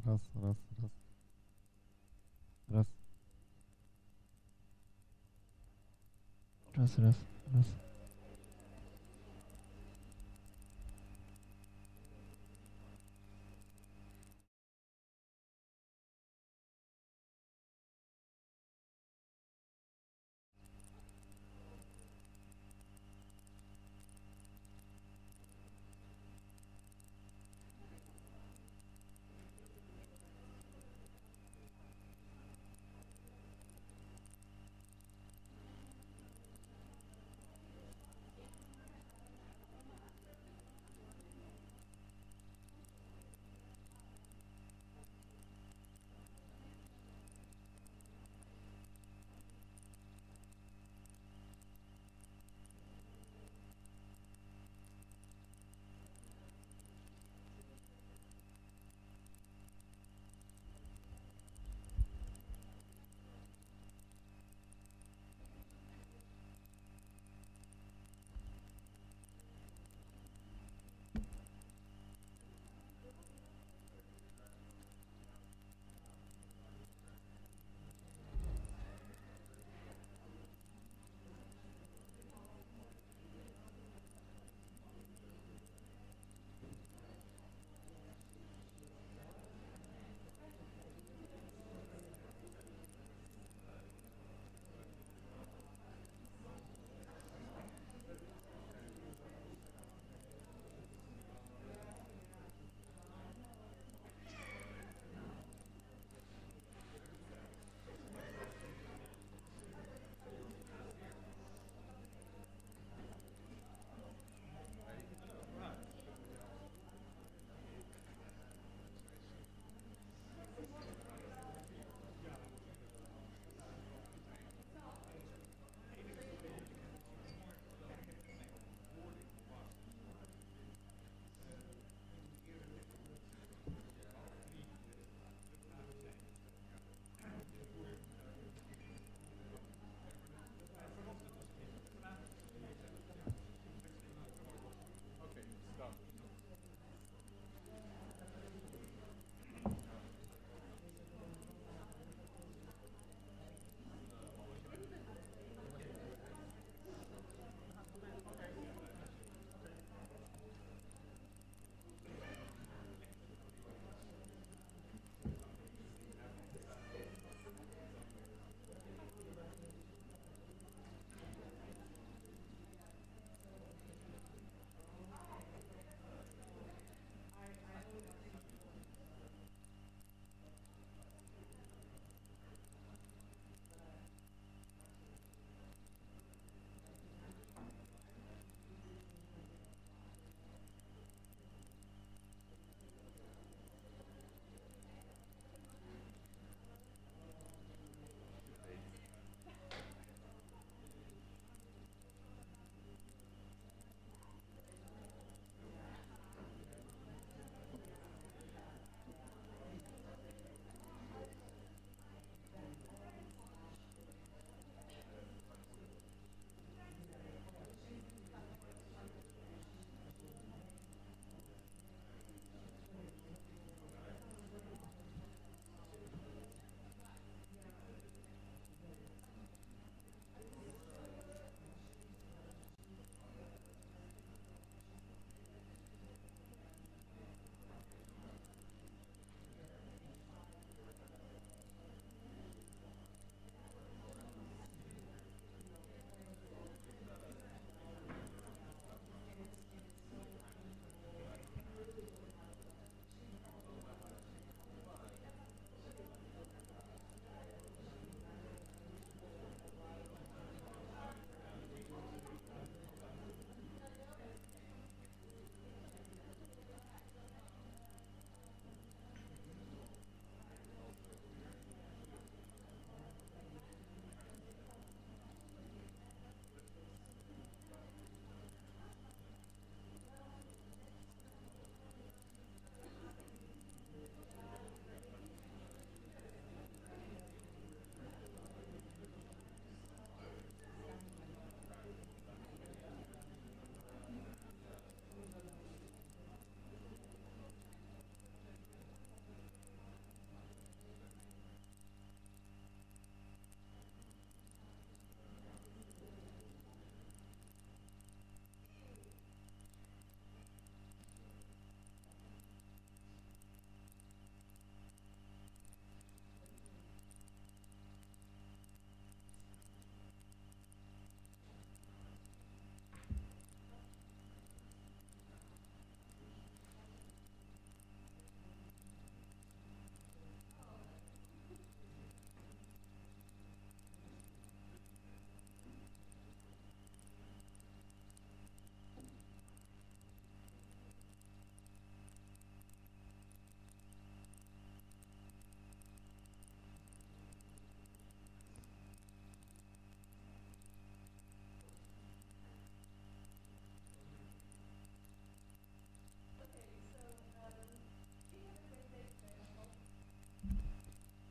раз, раз, раз, раз, раз, раз, раз.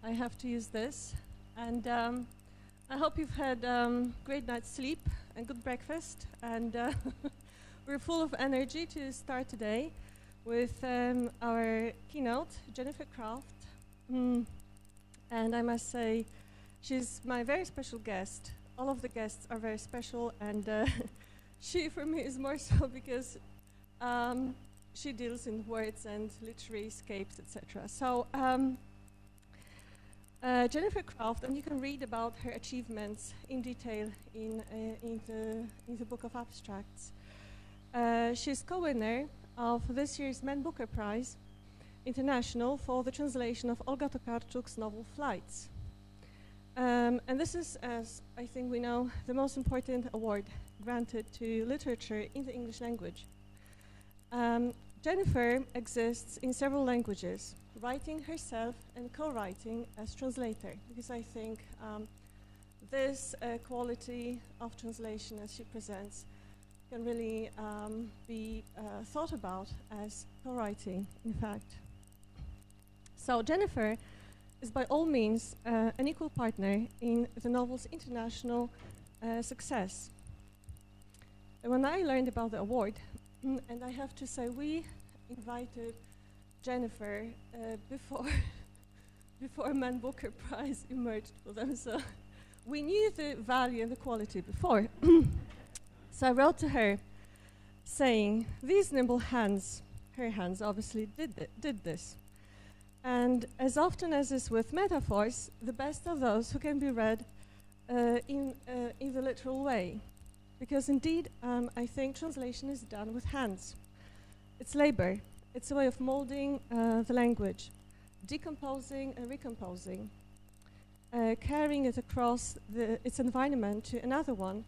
I have to use this. And I hope you've had great night's sleep and good breakfast. And we're full of energy to start today with our keynote, Jennifer Kraft. And I must say, she's my very special guest. All of the guests are very special, and she, for me, is more so because she deals in words and literary escapes, etc. So Jennifer Kraft, and you can read about her achievements in detail in the Book of Abstracts. She's co-winner of this year's Man Booker Prize International for the translation of Olga Tokarczuk's novel Flights. And this is, as I think we know, the most important award granted to literature in the English language. Jennifer exists in several languages, writing herself and co-writing as translator, because I think this quality of translation as she presents can really be thought about as co-writing, in fact. So Jennifer is by all means an equal partner in the novel's international success. And when I learned about the award, and I have to say we invited Jennifer before Man Booker Prize emerged for them, so we knew the value and the quality before. So I wrote to her saying, these nimble hands, her hands obviously did this. And as often as is with metaphors, the best are those who can be read in the literal way. Because indeed, I think translation is done with hands. It's labor. It's a way of molding the language, decomposing and recomposing, carrying it across its environment to another one,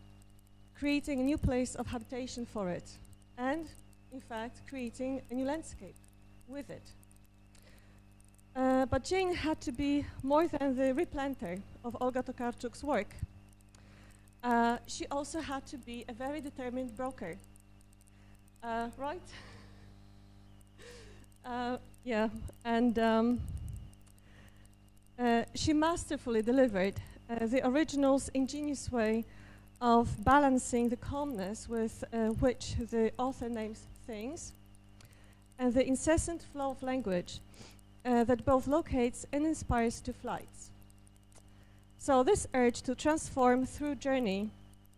creating a new place of habitation for it, and, in fact, creating a new landscape with it. But Jane had to be more than the replanter of Olga Tokarczuk's work. She also had to be a very determined broker. Right? Yeah, and she masterfully delivered the original's ingenious way of balancing the calmness with which the author names things and the incessant flow of language that both locates and inspires to flights. So this urge to transform through journey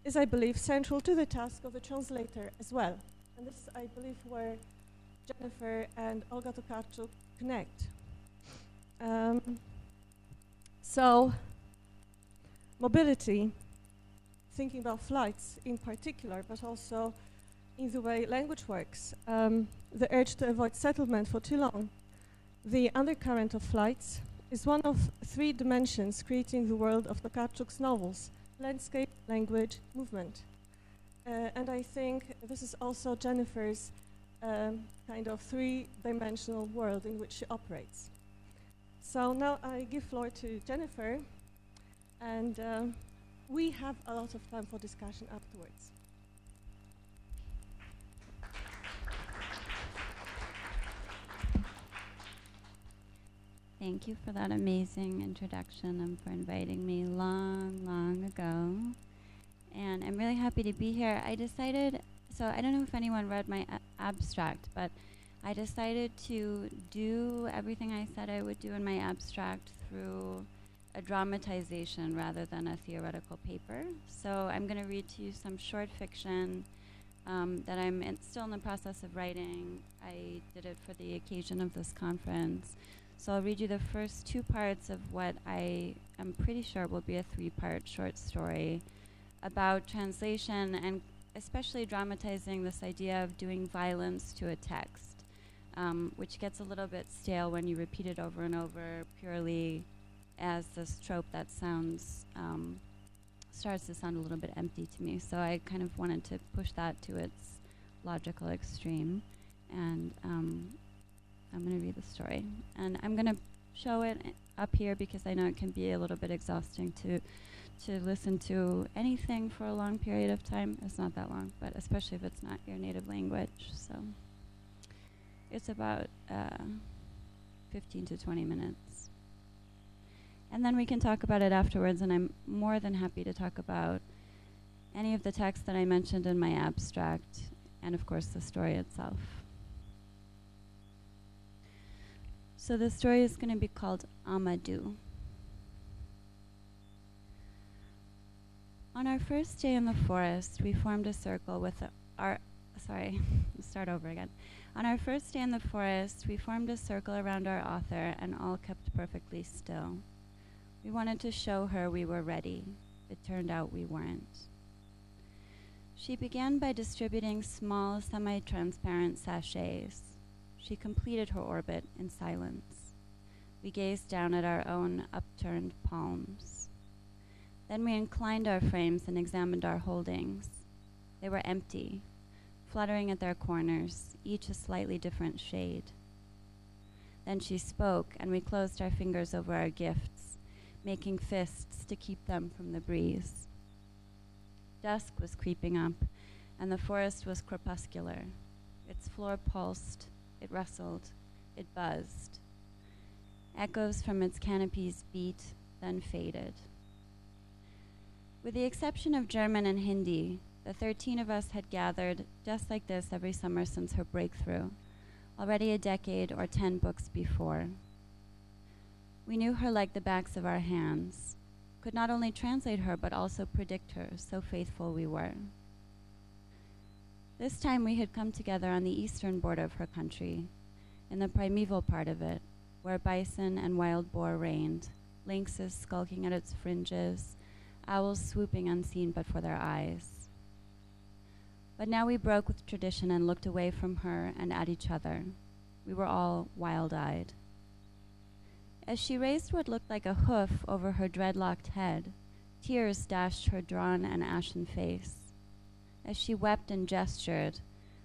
is, I believe, central to the task of the translator as well. And this is, I believe, where Jennifer and Olga Tokarczuk connect. So mobility, thinking about flights in particular, but also in the way language works, the urge to avoid settlement for too long, the undercurrent of flights, is one of three dimensions creating the world of Tokarczuk's novels: landscape, language, movement. And I think this is also Jennifer's kind of three-dimensional world in which she operates. So now I give floor to Jennifer, and we have a lot of time for discussion afterwards. Thank you for that amazing introduction and for inviting me long ago. And I'm really happy to be here. I decided, so I don't know if anyone read my abstract, but I decided to do everything I said I would do in my abstract through a dramatization rather than a theoretical paper. So I'm going to read to you some short fiction that I'm still in the process of writing. I did it for the occasion of this conference. So I'll read you the first two parts of what I am pretty sure will be a three-part short story about translation and especially dramatizing this idea of doing violence to a text, which gets a little bit stale when you repeat it over and over purely as this trope that sounds, starts to sound a little bit empty to me. So I kind of wanted to push that to its logical extreme. And I'm going to read the story. And I'm going to show it up here because I know it can be a little bit exhausting to listen to anything for a long period of time. It's not that long, but especially if it's not your native language. So it's about 15 to 20 minutes. And then we can talk about it afterwards, and I'm more than happy to talk about any of the texts that I mentioned in my abstract, and of course the story itself. So the story is going to be called Amadou. On our first day in the forest, we formed a circle with start over again. On our first day in the forest, we formed a circle around our author and all kept perfectly still. We wanted to show her we were ready. It turned out we weren't. She began by distributing small, semi-transparent sachets. She completed her orbit in silence. We gazed down at our own upturned palms. Then we inclined our frames and examined our holdings. They were empty, fluttering at their corners, each a slightly different shade. Then she spoke, and we closed our fingers over our gifts, making fists to keep them from the breeze. Dusk was creeping up, and the forest was crepuscular. Its floor pulsed, it rustled, it buzzed. Echoes from its canopies beat, then faded. With the exception of German and Hindi, the 13 of us had gathered just like this every summer since her breakthrough, already a decade or 10 books before. We knew her like the backs of our hands, could not only translate her but also predict her, so faithful we were. This time we had come together on the eastern border of her country, in the primeval part of it, where bison and wild boar reigned, lynxes skulking at its fringes, owls swooping unseen but for their eyes. But now we broke with tradition and looked away from her and at each other. We were all wild-eyed. As she raised what looked like a hoof over her dreadlocked head, tears dashed her drawn and ashen face. As she wept and gestured,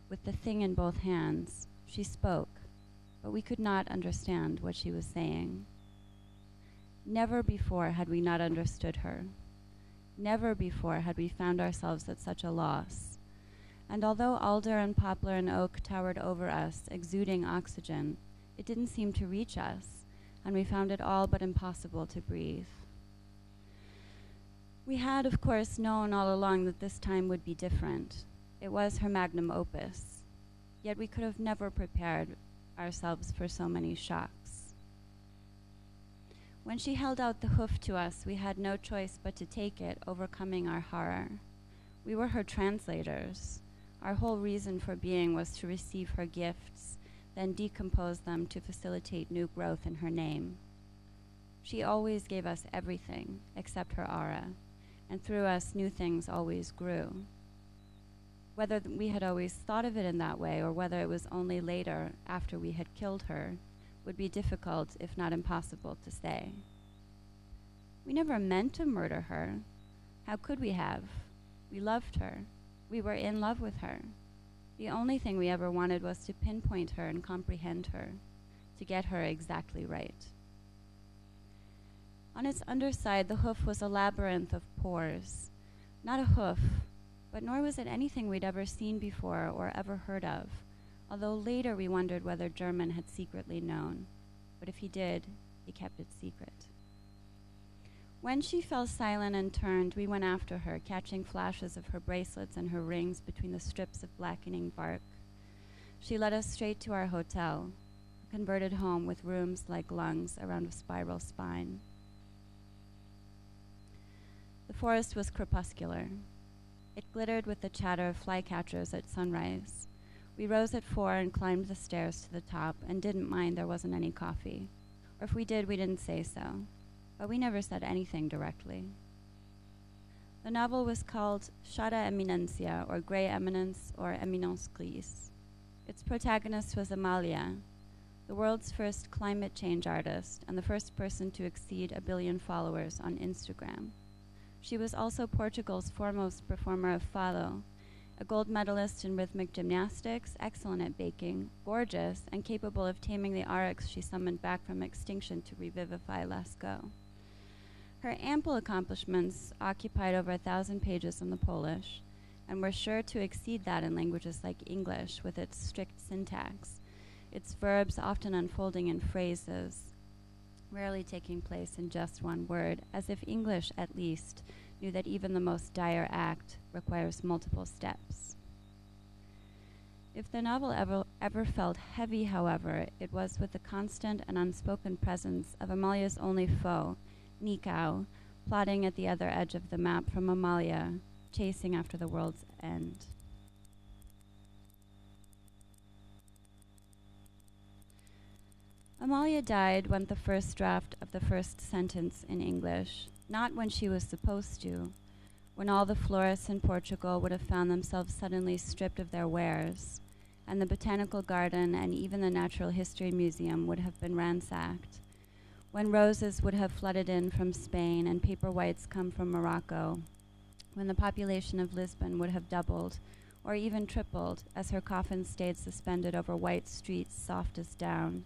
with the thing in both hands, she spoke, but we could not understand what she was saying. Never before had we not understood her. Never before had we found ourselves at such a loss. And although alder and poplar and oak towered over us, exuding oxygen, it didn't seem to reach us, and we found it all but impossible to breathe. We had, of course, known all along that this time would be different. It was her magnum opus. Yet we could have never prepared ourselves for so many shocks. When she held out the hoof to us, we had no choice but to take it, overcoming our horror. We were her translators. Our whole reason for being was to receive her gifts, then decompose them to facilitate new growth in her name. She always gave us everything except her aura, and through us new things always grew. Whether we had always thought of it in that way or whether it was only later, after we had killed her, would be difficult, if not impossible, to say. We never meant to murder her. How could we have? We loved her. We were in love with her. The only thing we ever wanted was to pinpoint her and comprehend her, to get her exactly right. On its underside, the hoof was a labyrinth of pores. Not a hoof, but nor was it anything we'd ever seen before or ever heard of, although later we wondered whether German had secretly known. But if he did, he kept it secret. When she fell silent and turned, we went after her, catching flashes of her bracelets and her rings between the strips of blackening bark. She led us straight to our hotel, a converted home with rooms like lungs around a spiral spine. The forest was crepuscular. It glittered with the chatter of flycatchers at sunrise. We rose at 4 and climbed the stairs to the top and didn't mind there wasn't any coffee. Or if we did, we didn't say so. But we never said anything directly. The novel was called Shada Eminencia, or Grey Eminence, or Eminence Grise. Its protagonist was Amalia, the world's first climate change artist and the first person to exceed 1 billion followers on Instagram. She was also Portugal's foremost performer of fado, a gold medalist in rhythmic gymnastics, excellent at baking, gorgeous, and capable of taming the oryx she summoned back from extinction to revivify Lascaux. Her ample accomplishments occupied over 1,000 pages in the Polish, and were sure to exceed that in languages like English, with its strict syntax, its verbs often unfolding in phrases, rarely taking place in just one word, as if English, at least, knew that even the most dire act requires multiple steps. If the novel ever felt heavy, however, it was with the constant and unspoken presence of Amalia's only foe, Nikau, plotting at the other edge of the map from Amalia, chasing after the world's end. Amalia died when the first draft of the first sentence in English, not when she was supposed to, when all the florists in Portugal would have found themselves suddenly stripped of their wares, and the botanical garden and even the Natural History Museum would have been ransacked, when roses would have flooded in from Spain and paper whites come from Morocco, when the population of Lisbon would have doubled, or even tripled, as her coffin stayed suspended over white streets soft as down.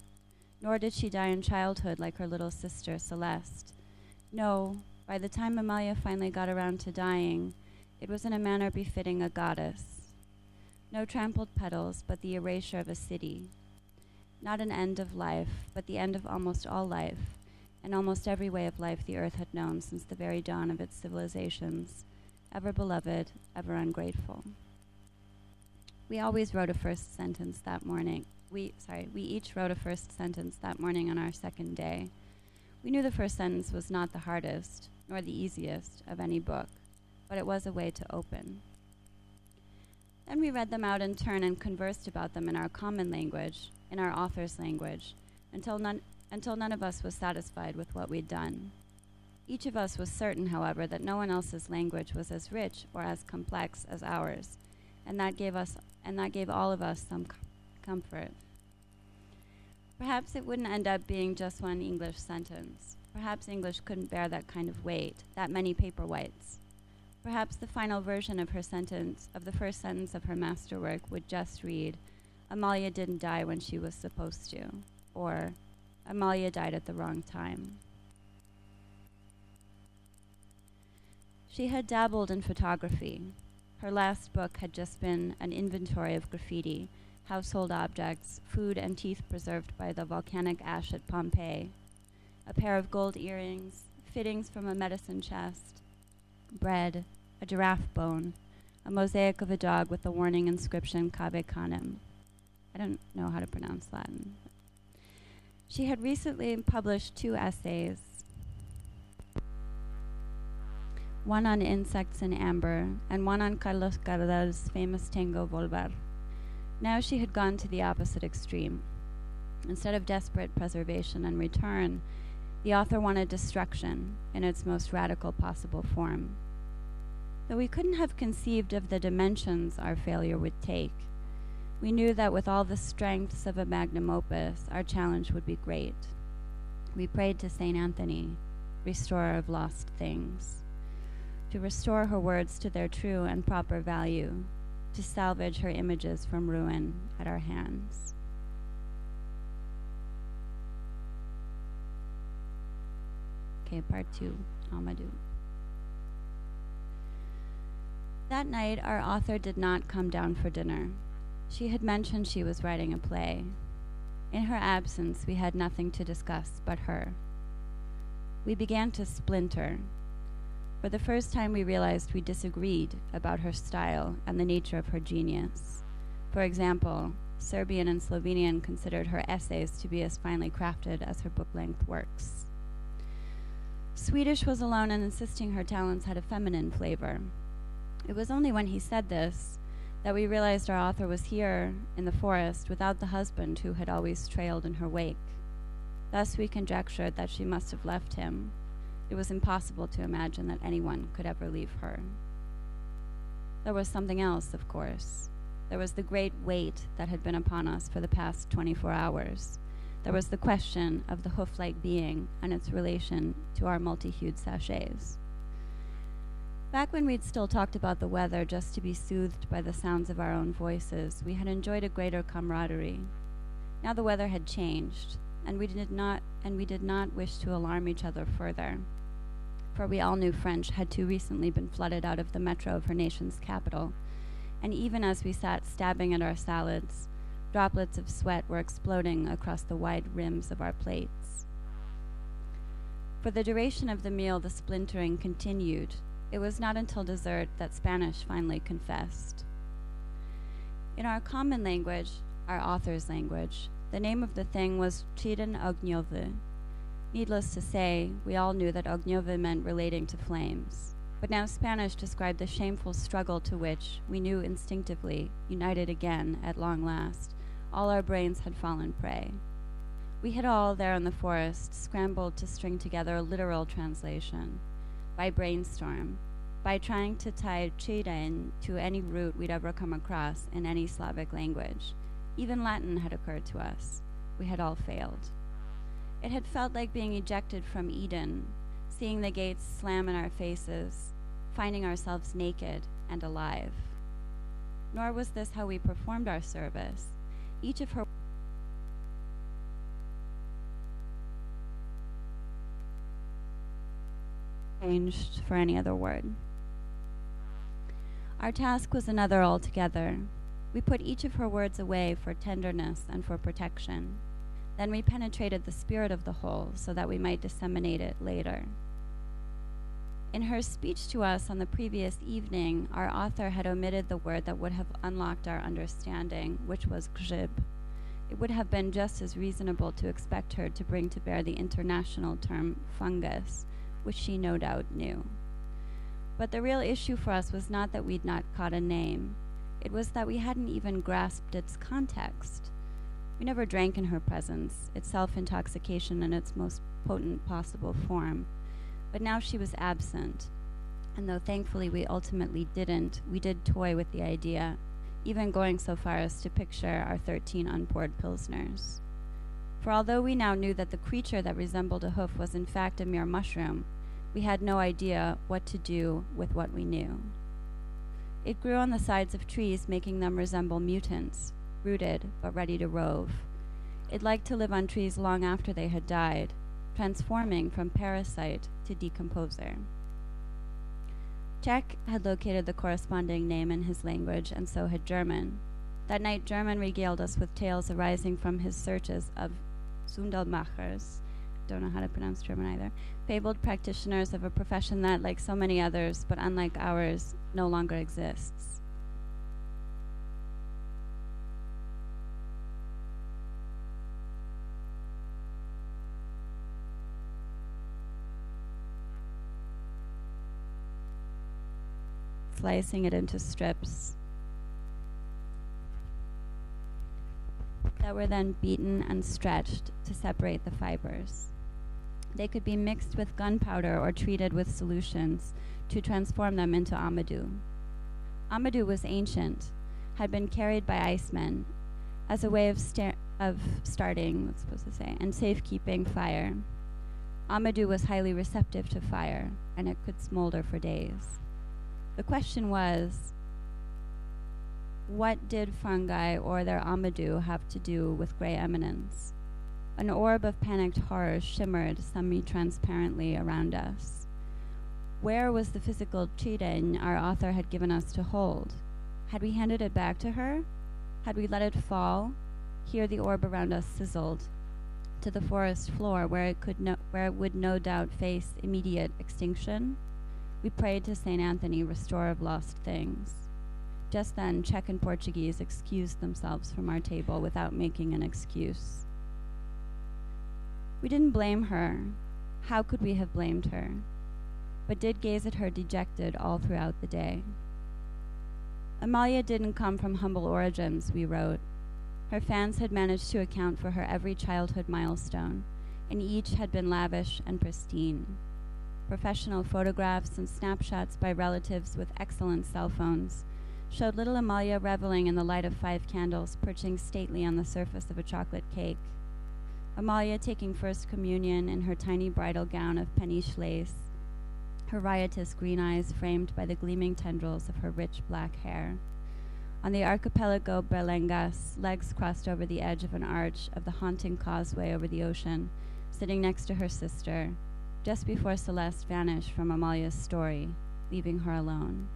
Nor did she die in childhood like her little sister, Celeste. No, by the time Amalia finally got around to dying, it was in a manner befitting a goddess. No trampled petals, but the erasure of a city. Not an end of life, but the end of almost all life, and almost every way of life the earth had known since the very dawn of its civilizations, ever beloved, ever ungrateful. We always wrote a first sentence that morning. We each wrote a first sentence that morning on our second day. We knew the first sentence was not the hardest, nor the easiest, of any book, but it was a way to open. Then we read them out in turn and conversed about them in our common language, in our author's language, until none of us was satisfied with what we'd done. Each of us was certain, however, that no one else's language was as rich or as complex as ours, and that gave all of us some comfort. Perhaps it wouldn't end up being just one English sentence. Perhaps English couldn't bear that kind of weight, that many paper whites. Perhaps the final version of her sentence, of the first sentence of her masterwork, would just read, Amalia didn't die when she was supposed to, or Amalia died at the wrong time. She had dabbled in photography. Her last book had just been an inventory of graffiti, household objects, food and teeth preserved by the volcanic ash at Pompeii, a pair of gold earrings, fittings from a medicine chest, bread, a giraffe bone, a mosaic of a dog with the warning inscription Cave Canem. I don't know how to pronounce Latin. She had recently published 2 essays, one on insects in amber, and one on Carlos Gardel's famous tango Volver. Now she had gone to the opposite extreme. Instead of desperate preservation and return, the author wanted destruction in its most radical possible form. Though we couldn't have conceived of the dimensions our failure would take, we knew that with all the strengths of a magnum opus, our challenge would be great. We prayed to St. Anthony, restorer of lost things, to restore her words to their true and proper value, to salvage her images from ruin at our hands. Okay, part 2, Amadou. That night, our author did not come down for dinner. She had mentioned she was writing a play. In her absence, we had nothing to discuss but her. We began to splinter. For the first time, we realized we disagreed about her style and the nature of her genius. For example, Serbian and Slovenian considered her essays to be as finely crafted as her book-length works. Swedish was alone in insisting her talents had a feminine flavor. It was only when he said this that we realized our author was here in the forest without the husband who had always trailed in her wake. Thus we conjectured that she must have left him. It was impossible to imagine that anyone could ever leave her. There was something else, of course. There was the great weight that had been upon us for the past 24 hours. There was the question of the hoof-like being and its relation to our multi-hued sachets. Back when we'd still talked about the weather just to be soothed by the sounds of our own voices, we had enjoyed a greater camaraderie. Now the weather had changed, and we did not wish to alarm each other further, for we all knew French had too recently been flooded out of the metro of her nation's capital, and even as we sat stabbing at our salads, droplets of sweat were exploding across the wide rims of our plates. For the duration of the meal, the splintering continued. It was not until dessert that Spanish finally confessed. In our common language, our author's language, the name of the thing was Chiren Ognjove. Needless to say, we all knew that Ognjove meant relating to flames. But now Spanish described the shameful struggle to which, we knew instinctively, united again at long last, all our brains had fallen prey. We had all, there in the forest, scrambled to string together a literal translation, by brainstorm, by trying to tie Chiren to any root we'd ever come across in any Slavic language. Even Latin had occurred to us. We had all failed. It had felt like being ejected from Eden, seeing the gates slam in our faces, finding ourselves naked and alive. Nor was this how we performed our service. Each of her changed for any other word. Our task was another altogether. We put each of her words away for tenderness and for protection. Then we penetrated the spirit of the whole so that we might disseminate it later. In her speech to us on the previous evening, our author had omitted the word that would have unlocked our understanding, which was grzyb. It would have been just as reasonable to expect her to bring to bear the international term fungus, which she no doubt knew. But the real issue for us was not that we'd not caught a name. It was that we hadn't even grasped its context. We never drank in her presence, itself intoxication in its most potent possible form. But now she was absent, and though thankfully we ultimately didn't, we did toy with the idea, even going so far as to picture our 13 unpoured pilsners. For although we now knew that the creature that resembled a hoof was in fact a mere mushroom, we had no idea what to do with what we knew. It grew on the sides of trees, making them resemble mutants, rooted but ready to rove. It liked to live on trees long after they had died, transforming from parasite to decomposer. Czech had located the corresponding name in his language, and so had German. That night, German regaled us with tales arising from his searches of Sundelmachers, don't know how to pronounce German either, fabled practitioners of a profession that, like so many others, but unlike ours, no longer exists. Slicing it into strips that were then beaten and stretched to separate the fibers. They could be mixed with gunpowder or treated with solutions to transform them into amadou. Amadou was ancient, had been carried by icemen as a way of starting, and safekeeping fire. Amadou was highly receptive to fire, and it could smolder for days. The question was, what did fungi or their amadou have to do with gray eminence? An orb of panicked horror shimmered semi-transparently around us. Where was the physical chiren our author had given us to hold? Had we handed it back to her? Had we let it fall? Here the orb around us sizzled to the forest floor where it would no doubt face immediate extinction. We prayed to St. Anthony, restorer of lost things. Just then, Czech and Portuguese excused themselves from our table without making an excuse. We didn't blame her. How could we have blamed her? But did gaze at her dejected all throughout the day. Amalia didn't come from humble origins, we wrote. Her fans had managed to account for her every childhood milestone, and each had been lavish and pristine. Professional photographs and snapshots by relatives with excellent cell phones showed little Amalia reveling in the light of 5 candles perching stately on the surface of a chocolate cake. Amalia taking First Communion in her tiny bridal gown of paniche lace, her riotous green eyes framed by the gleaming tendrils of her rich black hair. On the archipelago Berlengas, legs crossed over the edge of an arch of the haunting causeway over the ocean, sitting next to her sister, just before Celeste vanished from Amalia's story, leaving her alone.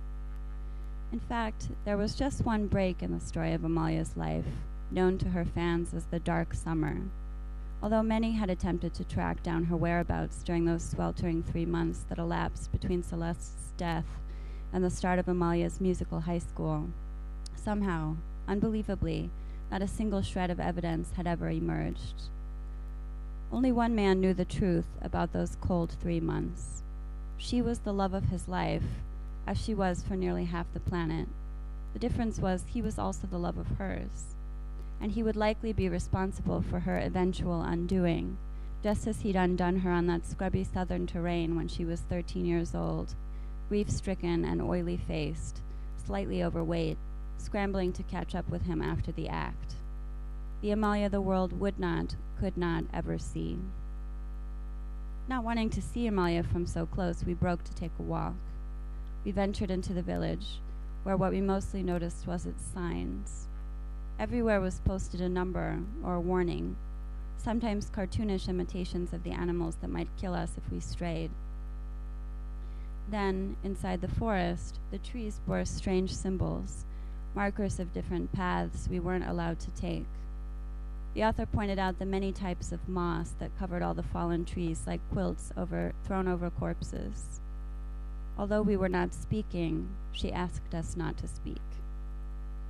In fact, there was just one break in the story of Amalia's life, known to her fans as the Dark Summer. Although many had attempted to track down her whereabouts during those sweltering 3 months that elapsed between Celeste's death and the start of Amalia's musical high school, somehow, unbelievably, not a single shred of evidence had ever emerged. Only one man knew the truth about those cold 3 months. She was the love of his life, as she was for nearly half the planet. The difference was he was also the love of hers, and he would likely be responsible for her eventual undoing, just as he'd undone her on that scrubby southern terrain when she was 13 years old, grief-stricken and oily-faced, slightly overweight, scrambling to catch up with him after the act. The Amalia the world would not, could not ever see. Not wanting to see Amalia from so close, we broke to take a walk. We ventured into the village, where what we mostly noticed was its signs. Everywhere was posted a number or a warning, sometimes cartoonish imitations of the animals that might kill us if we strayed. Then, inside the forest, the trees bore strange symbols, markers of different paths we weren't allowed to take. The author pointed out the many types of moss that covered all the fallen trees like quilts thrown over corpses. Although we were not speaking, she asked us not to speak.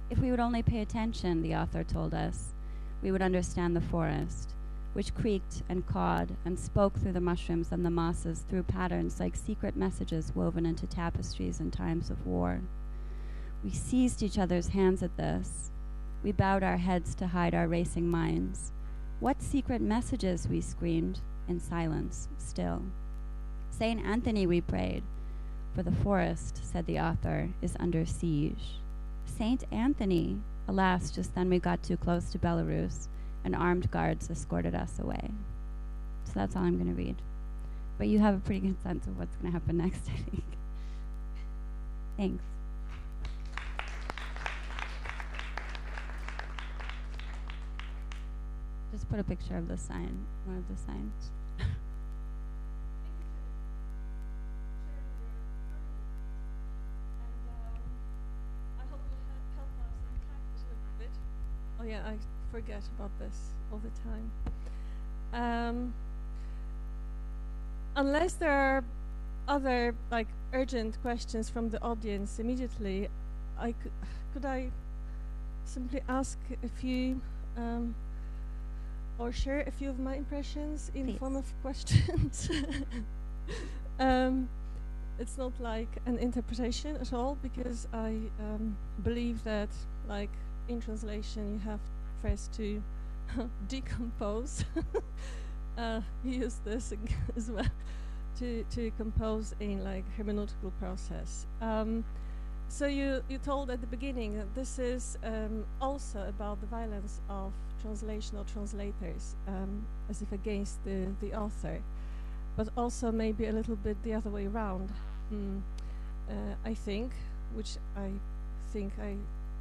If we would only pay attention, the author told us, we would understand the forest, which creaked and cawed and spoke through the mushrooms and the mosses through patterns like secret messages woven into tapestries in times of war. We seized each other's hands at this. We bowed our heads to hide our racing minds. What secret messages, we screamed, in silence, still. Saint Anthony, we prayed, for the forest, said the author, is under siege. Saint Anthony! Alas, just then we got too close to Belarus, and armed guards escorted us away. So that's all I'm going to read. But you have a pretty good sense of what's going to happen next, I think. Thanks. Just put a picture of the sign, one of the signs. Oh yeah, I forget about this all the time. Unless there are other urgent questions from the audience immediately, could I simply ask a few or share a few of my impressions in the form of questions? It's not like an interpretation at all, because I believe that in translation, you have first to decompose. Use this as well to compose in hermeneutical process. So you told at the beginning that this is also about the violence of translation or translators, as if against the author, but also maybe a little bit the other way around. I think, which I think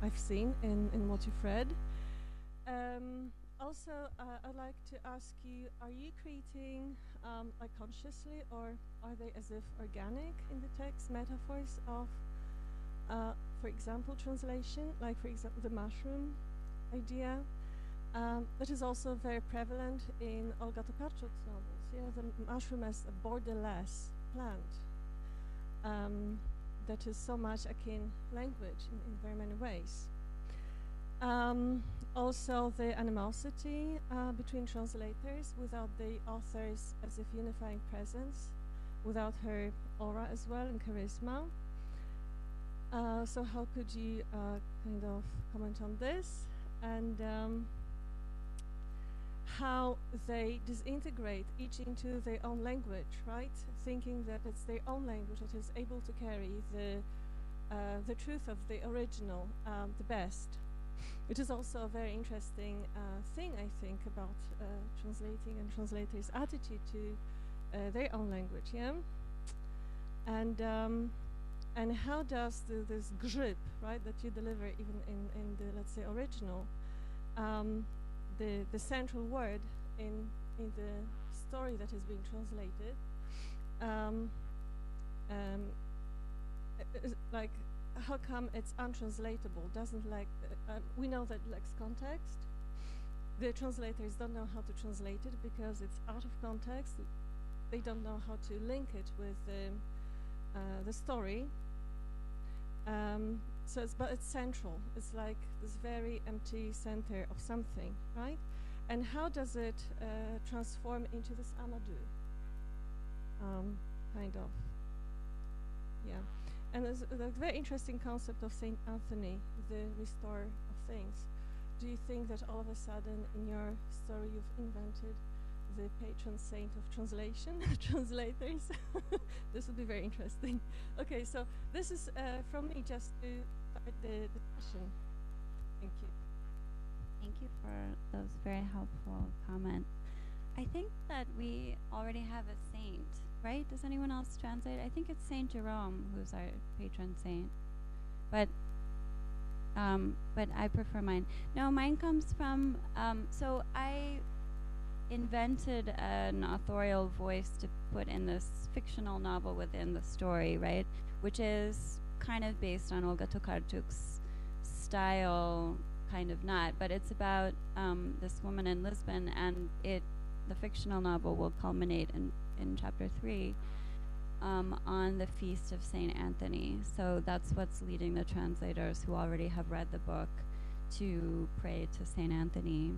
I've seen in what you've read. Also, I'd like to ask you, are you creating consciously, or are they as if organic in the text, metaphors of, for example, translation, like for example the mushroom idea, that is also very prevalent in Olga Tokarczuk's novels. Yeah, the mushroom as a borderless plant. That is so much akin language in very many ways. Also the animosity between translators without the author's as if unifying presence, without her aura as well and charisma. So how could you kind of comment on this, and how they disintegrate each into their own language, right? Thinking that it's their own language that is able to carry the truth of the original the best, which is also a very interesting thing, I think, about translating and translators' attitude to their own language, yeah? And how does this grip, right, that you deliver even in the, let's say, original, the central word in the story that is being translated, how come it's untranslatable? Doesn't we know that it lacks context, the translators don't know how to translate it because it's out of context. They don't know how to link it with the story. But it's central. It's like this very empty center of something, right? And how does it transform into this Amadou? Kind of, yeah. And there's a very interesting concept of Saint Anthony, the restorer of things. Do you think that all of a sudden in your story you've invented the patron saint of translation, translators? This would be very interesting. Okay, so this is from me just to start the discussion. Thank you. Thank you for those very helpful comments. I think that we already have a saint, right? Does anyone else translate? I think it's Saint Jerome who's our patron saint. But I prefer mine. No, mine comes from, so I invented an authorial voice to put in this fictional novel within the story, right? Which is kind of based on Olga Tokarczuk's style, kind of not, but it's about this woman in Lisbon, and the fictional novel will culminate in chapter 3 on the feast of Saint Anthony. So that's what's leading the translators who already have read the book to pray to Saint Anthony,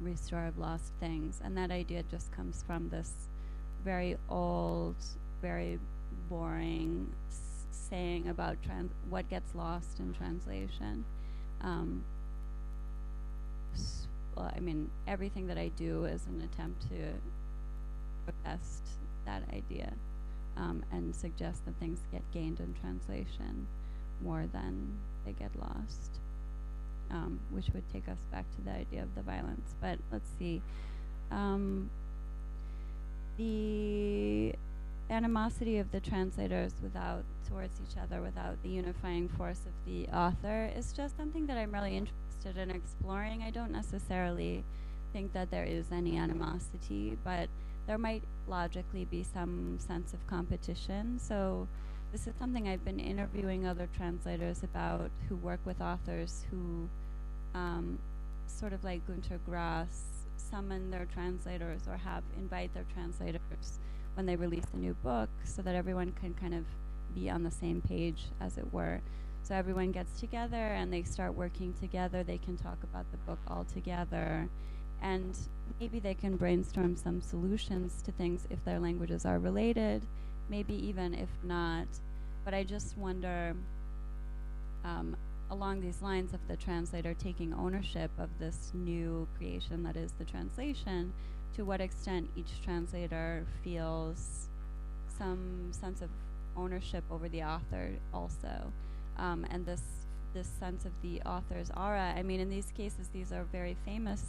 restorer of lost things. And that idea just comes from this very old, very boring saying about what gets lost in translation. Well, I mean, everything that I do is an attempt to protest that idea and suggest that things get gained in translation more than they get lost, which would take us back to the idea of the violence. But let's see. The animosity of the translators towards each other without the unifying force of the author is just something that I'm really interested in exploring. I don't necessarily think that there is any animosity, but there might logically be some sense of competition. So this is something I've been interviewing other translators about who work with authors who, sort of like Günter Grass, summon their translators or invite their translators when they release a new book so that everyone can kind of be on the same page, as it were. So everyone gets together and they start working together. They can talk about the book all together. And maybe they can brainstorm some solutions to things if their languages are related, maybe even if not. But I just wonder, along these lines of the translator taking ownership of this new creation that is the translation, to what extent each translator feels some sense of ownership over the author also. And this sense of the author's aura, I mean, in these cases, these are very famous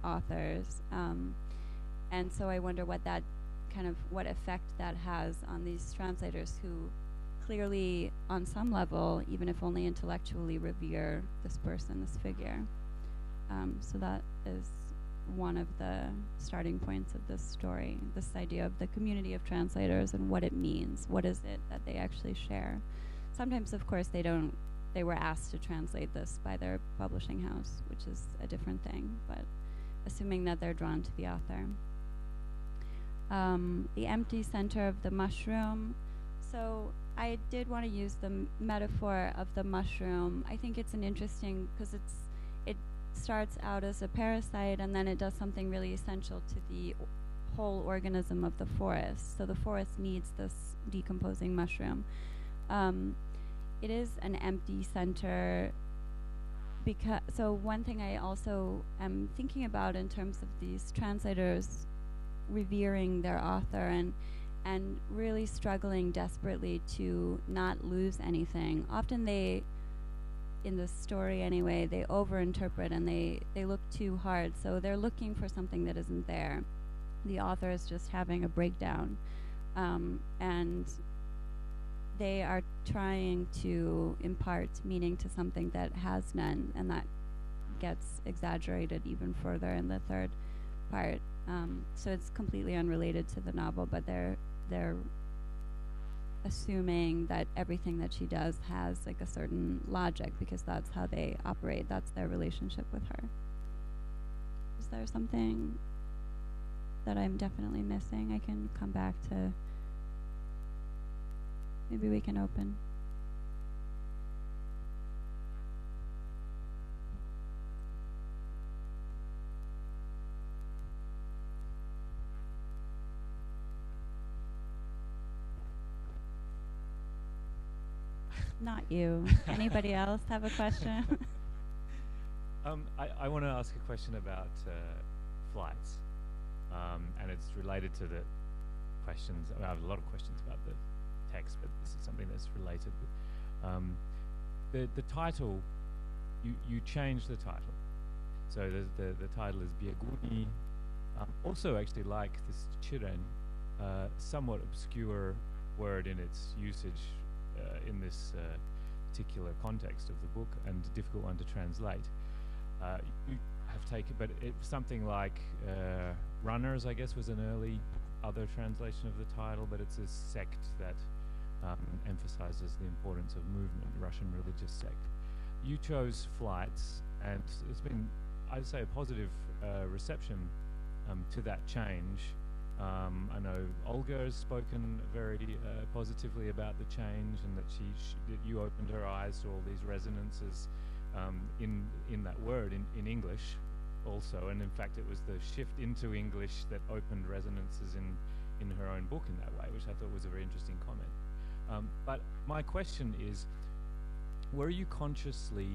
authors. And so I wonder what effect that has on these translators who clearly, on some level, even if only intellectually, revere this person, this figure. So that is one of the starting points of this story, this idea of the community of translators and what it means. What is it that they actually share? Sometimes, of course, they were asked to translate this by their publishing house, which is a different thing, but assuming that they're drawn to the author. The empty center of the mushroom. So I did want to use the metaphor of the mushroom. I think it's an interesting, because it starts out as a parasite and then it does something really essential to the whole organism of the forest. So the forest needs this decomposing mushroom. It is an empty center so one thing I also am thinking about in terms of these translators revering their author and really struggling desperately to not lose anything. Often they, in the story anyway, they overinterpret and they look too hard. So they're looking for something that isn't there. The author is just having a breakdown. And they are trying to impart meaning to something that has none, and that gets exaggerated even further in the third part. So it's completely unrelated to the novel, but they're assuming that everything that she does has like a certain logic because that's how they operate. That's their relationship with her. there something that I'm definitely missing? I can come back to. Maybe we can open. Not you. Anybody else have a question? I want to ask a question about flights, and it's related to the questions. I have a lot of questions about the text, but this is something that's related. The title, you changed the title, so the title is Bieguni. Also, actually, like this chiren, somewhat obscure word in its usage in this particular context of the book, and a difficult one to translate. You have taken, but something like runners, I guess, was an early other translation of the title, but it's a sect that emphasizes the importance of movement, Russian religious sect. You chose flights, and it's been, I'd say, a positive reception to that change. I know Olga has spoken very positively about the change, and that that you opened her eyes to all these resonances in that word in English also, and in fact it was the shift into English that opened resonances in her own book in that way, which I thought was a very interesting comment. But my question is, were you consciously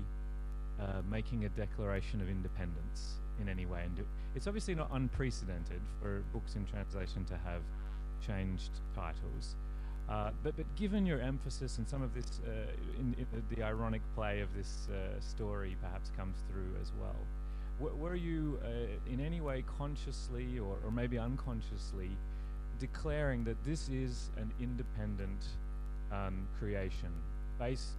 making a declaration of independence in any way? And it's obviously not unprecedented for books in translation to have changed titles. But given your emphasis, and some of this, in the ironic play of this story perhaps comes through as well, were you in any way consciously or maybe unconsciously declaring that this is an independent creation, based,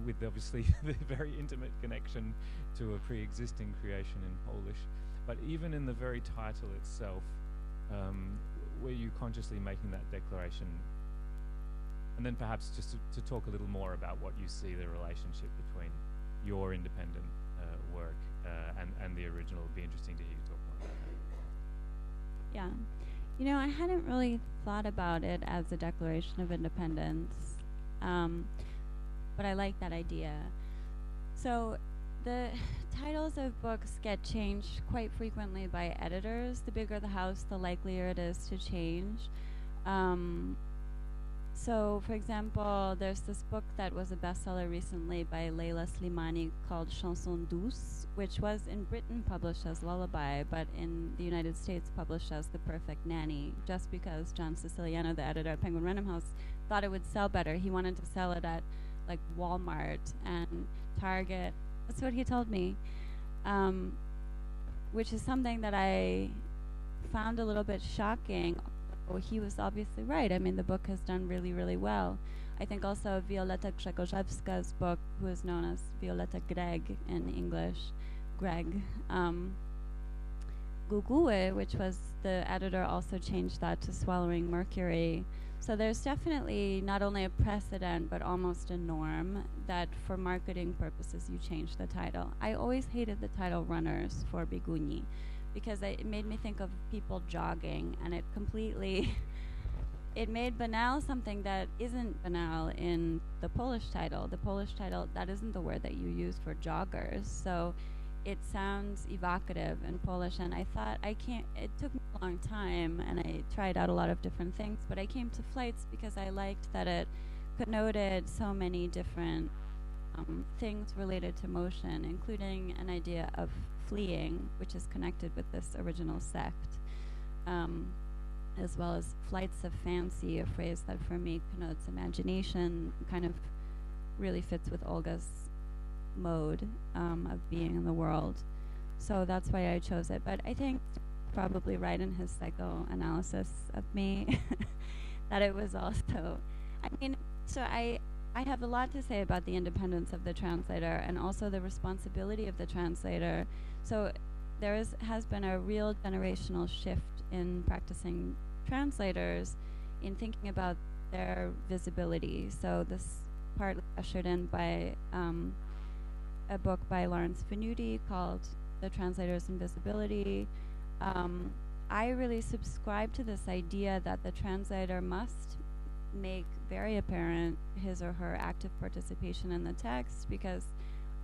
with obviously the very intimate connection to a pre-existing creation in Polish, but even in the very title itself, were you consciously making that declaration? And then perhaps just to talk a little more about what you see the relationship between your independent work and the original. It'd be interesting to hear you talk more about that. Yeah. I hadn't really thought about it as a declaration of independence, but I like that idea. So the titles of books get changed quite frequently by editors. The bigger the house, the likelier it is to change. So, for example, there's this book that was a bestseller recently by Leila Slimani called Chanson Douce, which was in Britain published as Lullaby, but in the United States published as The Perfect Nanny, just because John Siciliano, the editor at Penguin Random House, thought it would sell better. He wanted to sell it at like Walmart and Target. That's what he told me, which is something that I found a little bit shocking. Well, he was obviously right. I mean, the book has done really, really well. I think also Violeta Grzegorzewska's book, who is known as Violeta Greg in English, Greg, Gugue, which was the editor, also changed that to Swallowing Mercury. So there's definitely not only a precedent, but almost a norm that for marketing purposes you change the title. I always hated the title Runners for Bieguni, because it made me think of people jogging, and it completely, it made banal something that isn't banal in the Polish title. The Polish title, that isn't the word that you use for joggers, so it sounds evocative in Polish, and I thought, it took me a long time, and I tried out a lot of different things, but I came to flights because I liked that it connoted so many different things related to motion, including an idea of fleeing, which is connected with this original sect, as well as flights of fancy, a phrase that for me connotes imagination, kind of really fits with Olga's mode of being in the world. So that's why I chose it. But I think probably right in his psychoanalysis of me that it was also, so I have a lot to say about the independence of the translator and also the responsibility of the translator. So there has been a real generational shift in practicing translators in thinking about their visibility. So this partly ushered in by a book by Lawrence Venuti called the translator's invisibility. I really subscribe to this idea that the translator must make very apparent his or her active participation in the text, because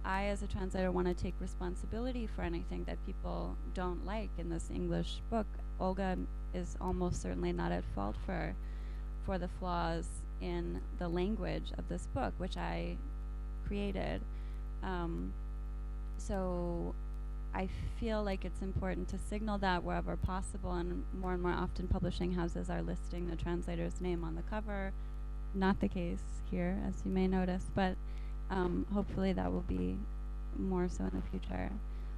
I, as a translator, want to take responsibility for anything that people don't like in this English book. Olga is almost certainly not at fault for the flaws in the language of this book, which I created. So I feel like it's important to signal that wherever possible, and more often publishing houses are listing the translator's name on the cover. Not the case here, as you may notice, but hopefully that will be more so in the future.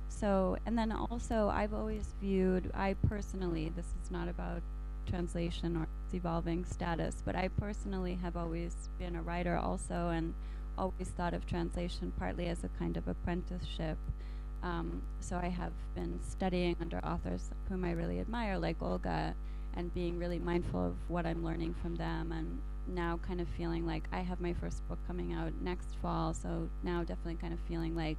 So, and then also I've always viewed, I personally, this is not about translation or its evolving status, but I personally have always been a writer also, and always thought of translation partly as a kind of apprenticeship. So I have been studying under authors whom I really admire, like Olga, and being really mindful of what I'm learning from them, and now kind of feeling like I have my first book coming out next fall, so now definitely kind of feeling like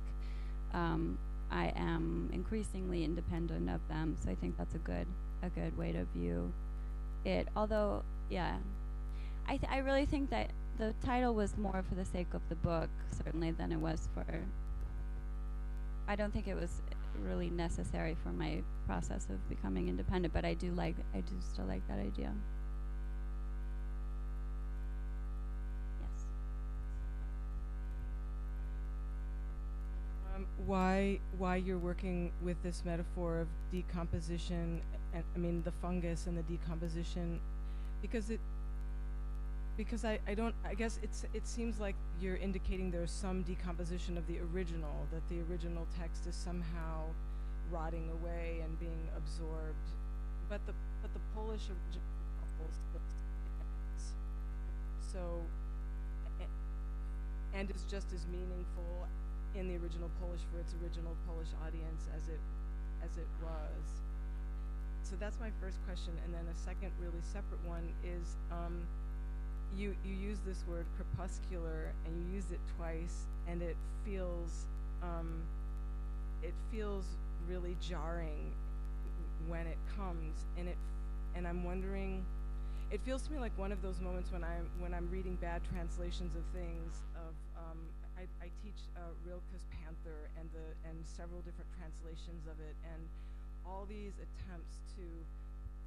I am increasingly independent of them. So I think that's a good way to view it. Although, yeah, I really think that the title was more for the sake of the book, certainly, than it was for. I don't think it was really necessary for my process of becoming independent, but I do still like that idea. Yes. Why you're working with this metaphor of decomposition, and I mean the fungus and the decomposition, because I guess it seems like you're indicating there's some decomposition of the original, that the original text is somehow rotting away and being absorbed, but the Polish original stands. So and is just as meaningful in the original Polish for its original Polish audience as it was. So that's my first question, and then a second really separate one is you use this word crepuscular, and you used it twice, and it feels really jarring when it comes, and I'm wondering, it feels to me like one of those moments when I'm reading bad translations of things. I teach Rilke's Panther and several different translations of it, and all these attempts to,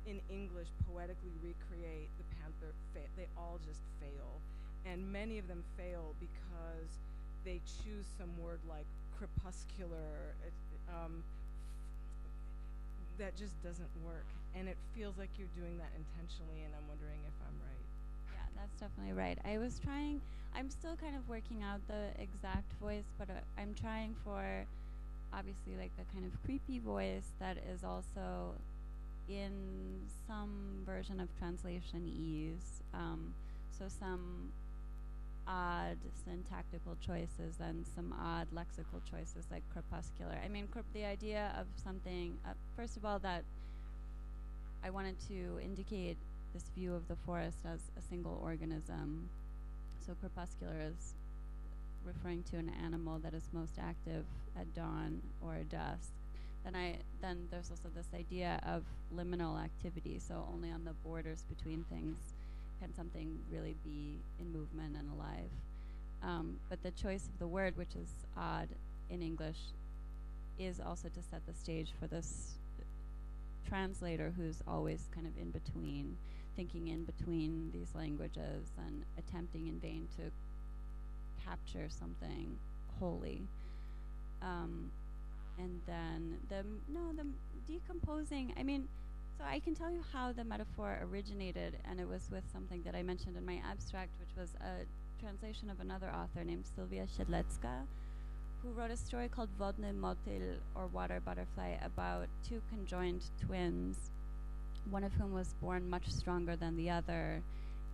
in English, poetically recreate the Panther, they all just fail. And many of them fail because they choose some word like crepuscular, that just doesn't work. And it feels like you're doing that intentionally, and I'm wondering if I'm right. Yeah, that's definitely right. I'm still kind of working out the exact voice, but I'm trying for, obviously, like a kind of creepy voice that is also in some version of translation ease. So some odd syntactical choices and some odd lexical choices, like crepuscular. I mean, the idea of something, first of all, that I wanted to indicate this view of the forest as a single organism. So crepuscular is referring to an animal that is most active at dawn or dusk. Then there's also this idea of liminal activity, so only on the borders between things can something really be in movement and alive. But the choice of the word, which is odd in English, is also to set the stage for this translator who's always kind of in between, thinking in between these languages and attempting in vain to capture something wholly. And then the decomposing, I mean, so I can tell you how the metaphor originated, and it was with something that I mentioned in my abstract, which was a translation of another author named Sylwia Siedlecka, who wrote a story called Wodny Motyl, or Water Butterfly, about two conjoined twins, one of whom was born much stronger than the other,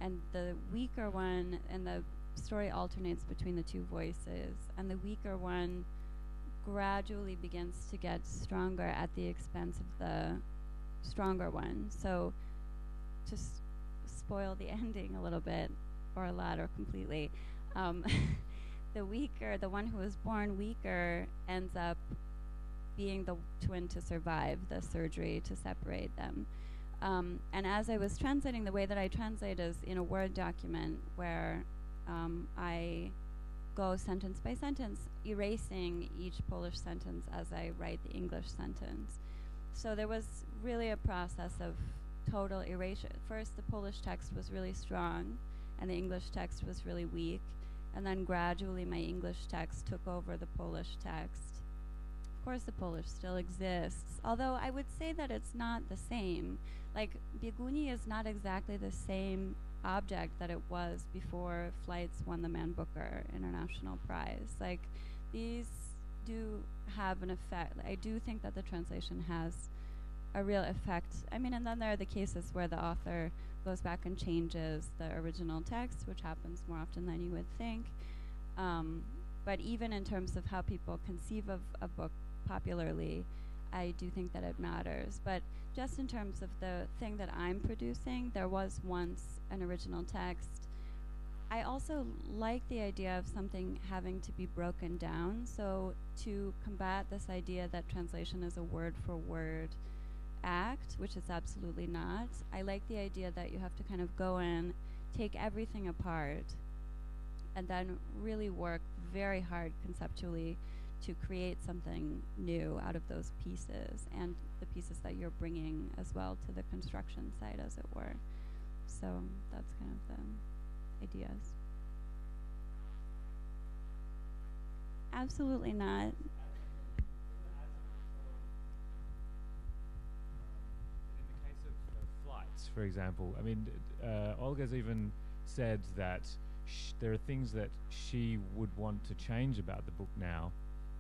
and the weaker one, and the story alternates between the two voices, and the weaker one gradually begins to get stronger at the expense of the stronger one. So to spoil the ending a little bit, or a lot, or completely, the one who was born weaker ends up being the twin to survive the surgery to separate them. And as I was translating, the way that I translate is in a Word document where I go sentence by sentence, erasing each Polish sentence as I write the English sentence. So there was really a process of total erasure. First, the Polish text was really strong, and the English text was really weak. And then gradually my English text took over the Polish text. Of course, the Polish still exists, although I would say that it's not the same. Like, Bieguni is not exactly the same object that it was before Flights won the Man Booker International Prize. Like, these do have an effect. I do think that the translation has a real effect. I mean, and then there are the cases where the author goes back and changes the original text, which happens more often than you would think. But even in terms of how people conceive of a book popularly, I do think that it matters. But just in terms of the thing that I'm producing, there was once an original text. I also like the idea of something having to be broken down. So to combat this idea that translation is a word-for-word act, which it's absolutely not, I like the idea that you have to kind of go in, take everything apart, and then really work very hard conceptually to create something new out of those pieces and the pieces that you're bringing as well to the construction site, as it were. So that's kind of the ideas. Absolutely not. In the case of Flights, for example, I mean, Olga's even said that there are things that she would want to change about the book now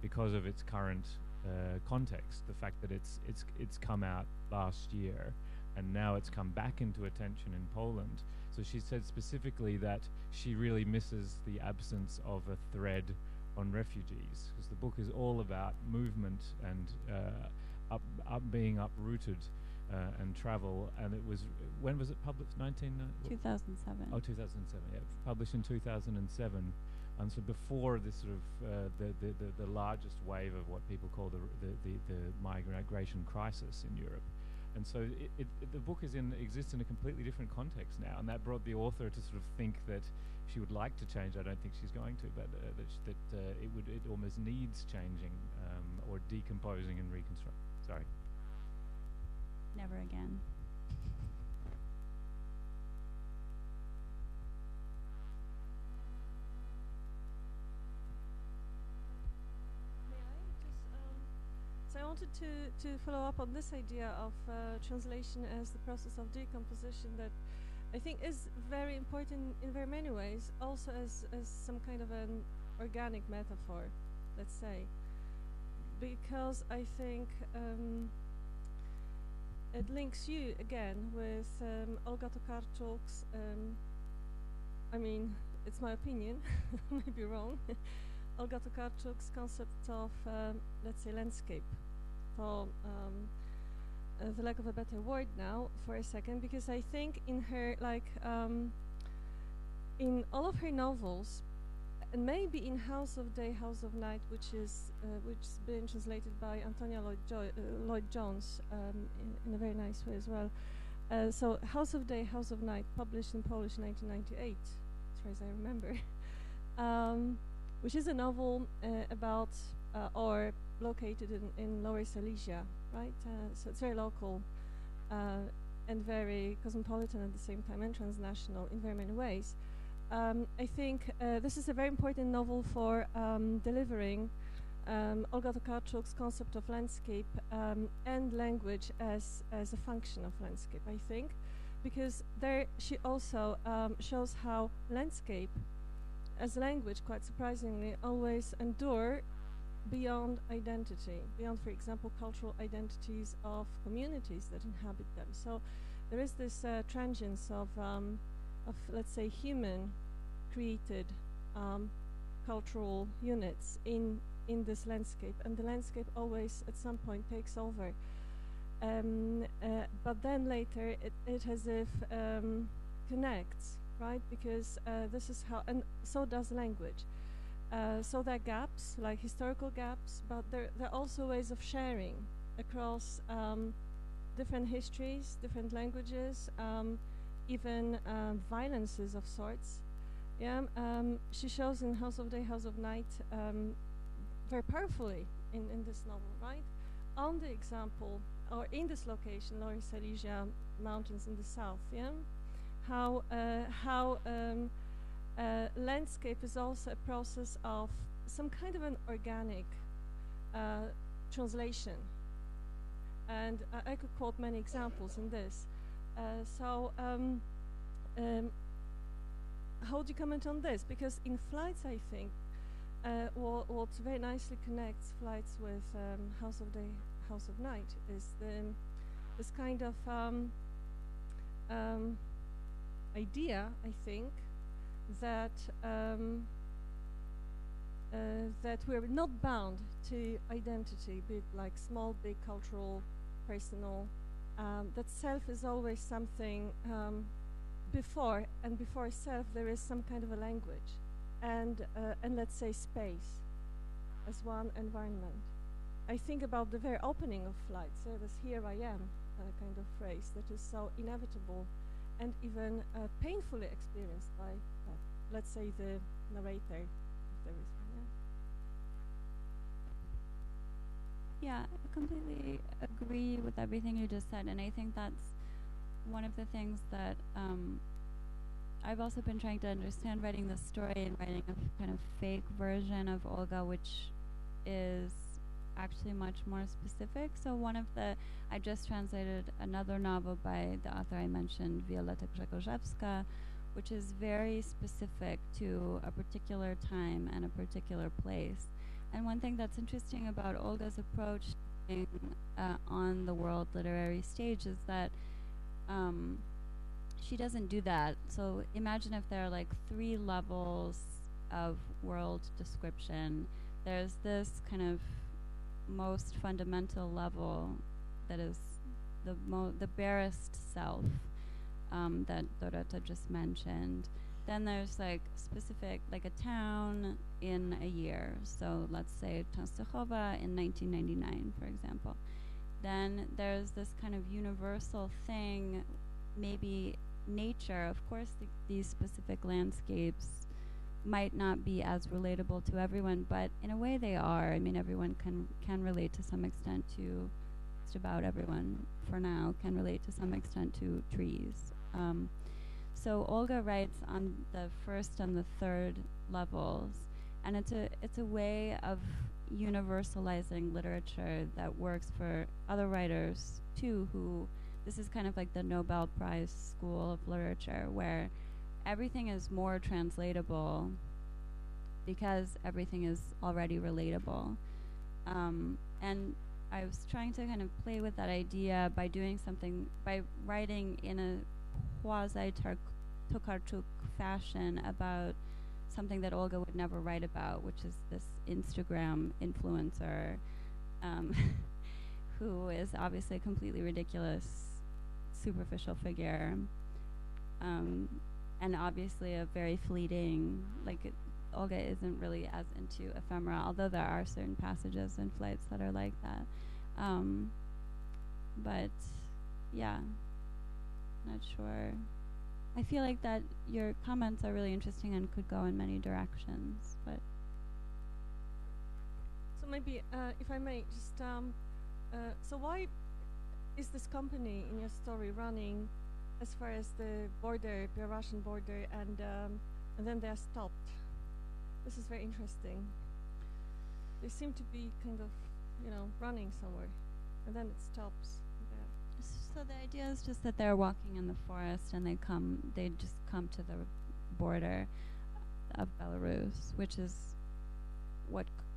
because of its current context. The fact that it's come out last year and now it's come back into attention in Poland. So she said specifically that she really misses the absence of a thread on refugees, because the book is all about movement and being uprooted and travel. And it was, when was it published? 2007. Oh, 2007. Yeah, published in 2007. So before this sort of the largest wave of what people call the migration crisis in Europe. And so the book exists in a completely different context now, and that brought the author to sort of think that she would like to change. I don't think she's going to, but it almost needs changing or decomposing and reconstructing. Sorry. Never again. So I wanted to follow up on this idea of translation as the process of decomposition that I think is very important in very many ways, also as some kind of an organic metaphor, let's say, because I think it links you again with Olga Tokarczuk's, I mean, it's my opinion, I may be wrong, Olga Tokarczuk's concept of, let's say, landscape, for the lack of a better word now for a second, because I think in her, like, in all of her novels, and maybe in House of Day, House of Night, which is which's been translated by Antonia Lloyd-Jones in a very nice way as well. So House of Day, House of Night, published in Polish in 1998, as far as I remember, which is a novel about or located in Lower Silesia, right? So it's very local and very cosmopolitan at the same time, and transnational in very many ways. I think this is a very important novel for delivering Olga Tokarczuk's concept of landscape and language as a function of landscape, I think, because there she also shows how landscape as language, quite surprisingly, always endure beyond identity, beyond, for example, cultural identities of communities that inhabit them. So there is this transience of let's say, human created cultural units in this landscape, and the landscape always at some point takes over. But then later it as if connects, right? Because this is how, and so does language. So there are gaps, like historical gaps, but there are also ways of sharing across different histories, different languages, even violences of sorts. Yeah, she shows in House of Day, House of Night very powerfully in this novel, right? On the example, or in this location, Lower Silesia Mountains in the south, yeah? How landscape is also a process of some kind of an organic translation. And I could quote many examples in this. How do you comment on this? Because in Flights, I think, what very nicely connects Flights with House of Day, House of Night is this kind of idea, I think, that that we're not bound to identity, be it like small, big, cultural, personal. That self is always something before, and before self there is some kind of a language, and let's say space as one environment. I think about the very opening of Flights, this "here I am" kind of phrase that is so inevitable and even painfully experienced by, let's say, the narrator, if there is one. Yeah, I completely agree with everything you just said, and I think that's one of the things that I've also been trying to understand writing this story and writing a kind of fake version of Olga, which is actually much more specific. So I just translated another novel by the author I mentioned, Violeta Grzegorzewska, which is very specific to a particular time and a particular place. And one thing that's interesting about Olga's approach on the world literary stage is that she doesn't do that. So imagine if there are like 3 levels of world description. There's this kind of most fundamental level that is the barest self that Dorota just mentioned. Then there's like specific, like a town in a year. So let's say Częstochowa in 1999, for example. Then there's this kind of universal thing, maybe nature. Of course, these specific landscapes might not be as relatable to everyone, but in a way they are. I mean, everyone can relate to some extent to, just about everyone for now, can relate to some extent to trees. So Olga writes on the first and the third levels, and it's a way of universalizing literature that works for other writers too, who, this is kind of like the Nobel Prize school of literature, where everything is more translatable because everything is already relatable. And I was trying to kind of play with that idea by doing something, by writing in a quasi-Tokarczuk fashion about something that Olga would never write about, which is this Instagram influencer who is obviously a completely ridiculous, superficial figure. And obviously a very fleeting, Olga isn't really as into ephemera, although there are certain passages in Flights that are like that. But yeah, not sure. I feel like that your comments are really interesting and could go in many directions, but. So maybe, if I may, just, so why is this company in your story running as far as the border, Belarusian border, and then they are stopped? This is very interesting. They seem to be kind of, running somewhere, and then it stops there. So the idea is just that they're walking in the forest and they just come to the border of Belarus, which is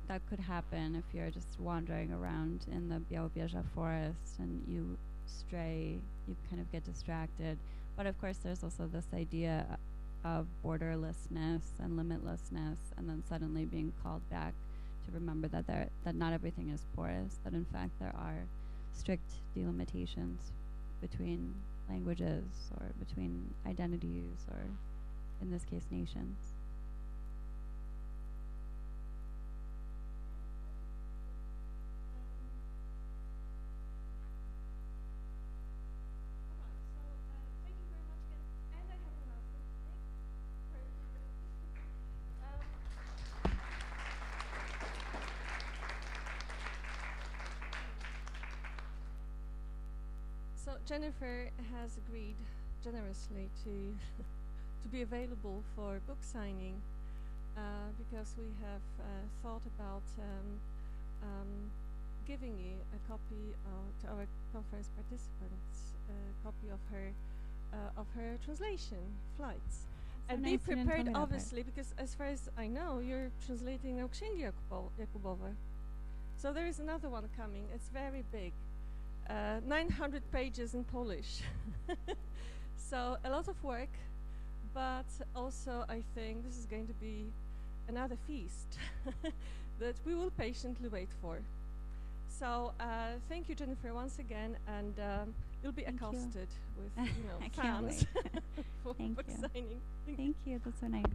that could happen if you're just wandering around in the Białowieża forest and you stray, you kind of get distracted. But of course there's also this idea of borderlessness and limitlessness, and then suddenly being called back to remember that not everything is porous, that in fact there are strict delimitations between languages or between identities, or in this case nations. So Jennifer has agreed generously to to be available for book signing because we have thought about giving you a copy to our conference participants, a copy of her translation, Flights. So And nice be you didn't tell me prepared, that part. obviously, because as far as I know, you're translating Księgi Jakubowe. So there is another one coming. It's very big, 900 pages in Polish. So a lot of work, but also I think this is going to be another feast that we will patiently wait for. So thank you, Jennifer, once again, and you'll be Thank you. accosted with I can't fans wait. for Thank book you. signing. Thank you. That's so nice.